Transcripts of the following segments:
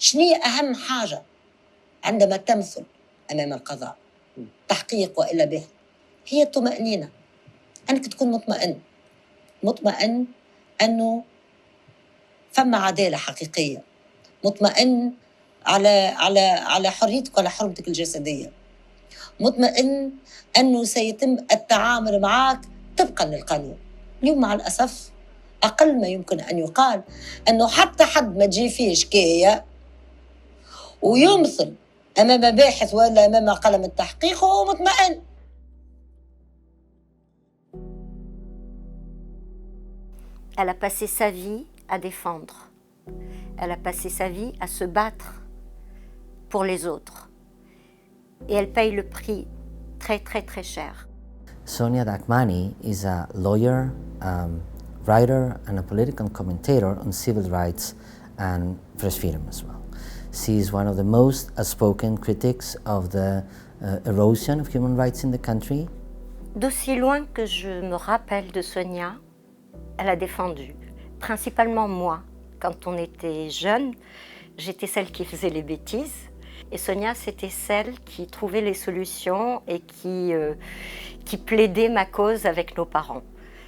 شنو هي أهم حاجة عندما تمثل أمام القضاء تحقيق وإلا به؟ هي الطمأنينة، أنك تكون مطمئن أنه فما عدالة حقيقية، مطمئن على حريتك وعلى حرمتك الجسدية، مطمئن أنه سيتم التعامل معك طبقا للقانون. اليوم مع الأسف أقل ما يمكن أن يقال أنه حتى حد ما تجي فيه شكاية ويمثل أمام باحث ولا أمام قلم التحقيق وهو مطمئن. Elle a passé sa vie à défendre. Elle a passé sa vie à se battre pour les autres. Et elle paye le prix très très très cher. Sonia Dahmani is a lawyer, writer and a political commentator on civil rights and press freedom as well. She is one of the most outspoken critics of the erosion of human rights in the country. D'aussi loin que je me rappelle de Sonia, elle a défendu, principalement moi. Quand on était jeune, j'étais celle qui faisait les bêtises. Et Sonia, c'était celle qui trouvait les solutions et qui plaidait ma cause avec nos parents.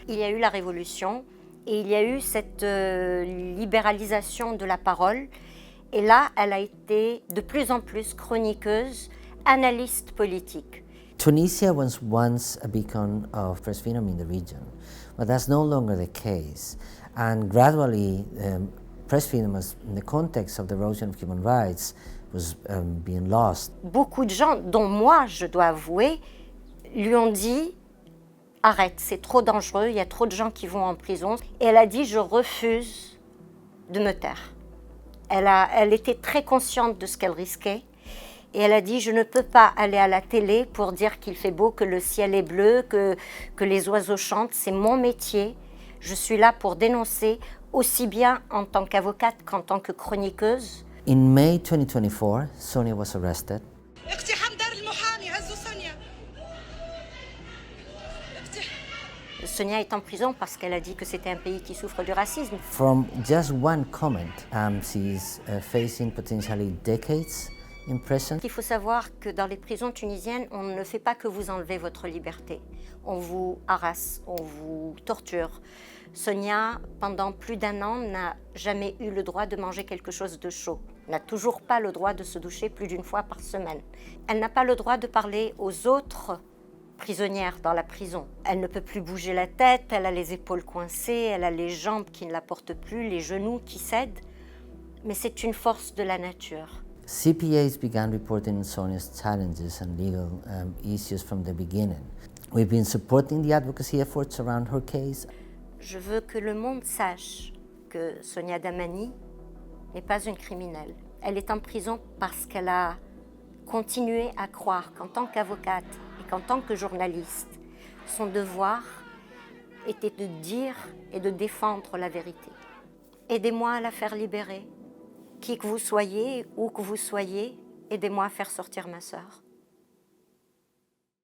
Il y a eu la Révolution et il y a eu cette libéralisation de la parole. Et là, elle a été de plus en plus chroniqueuse, analyste politique. Tunisia was once a beacon of press freedom in the region, but that's no longer the case. And gradually, press freedom was, in the context of the erosion of human rights, was being lost. Beaucoup de gens, dont moi, je dois avouer, lui ont dit « Arrête, c'est trop dangereux, il y a trop de gens qui vont en prison. » Et elle a dit « Je refuse de me taire. » Elle était très consciente de ce qu'elle risquait. Et elle a dit « Je ne peux pas aller à la télé pour dire qu'il fait beau, que le ciel est bleu, que les oiseaux chantent. C'est mon métier. Je suis là pour dénoncer, aussi bien en tant qu'avocate qu'en tant que chroniqueuse. » In May 2024, Sonia was arrested. Sonia est en prison parce qu'elle a dit que c'était un pays qui souffre du racisme. From just one comment, she's facing potentially decades in prison. Il faut savoir que dans les prisons tunisiennes, on ne fait pas que vous enlever votre liberté. On vous harasse, on vous torture. Sonia, pendant plus d'1 an, n'a jamais eu le droit de manger quelque chose de chaud. N'a toujours pas le droit de se doucher plus d'1 fois par semaine. Elle n'a pas le droit de parler aux autres prisonnières dans la prison. Elle ne peut plus bouger la tête, elle a les épaules coincées, elle a les jambes qui ne la portent plus, les genoux qui cèdent. Mais c'est une force de la nature. CPAs began reporting Sonia's challenges and legal issues from the beginning. We've been supporting the advocacy efforts around her case. Je veux que le monde sache que Sonia Dahmani n'est pas une criminelle. Elle est en prison parce qu'elle a continué à croire qu'en tant qu'avocate et qu'en tant que journaliste, son devoir était de dire et de défendre la vérité. Aidez-moi à la faire libérer. Qui que vous soyez, où que vous soyez, aidez-moi à faire sortir ma sœur.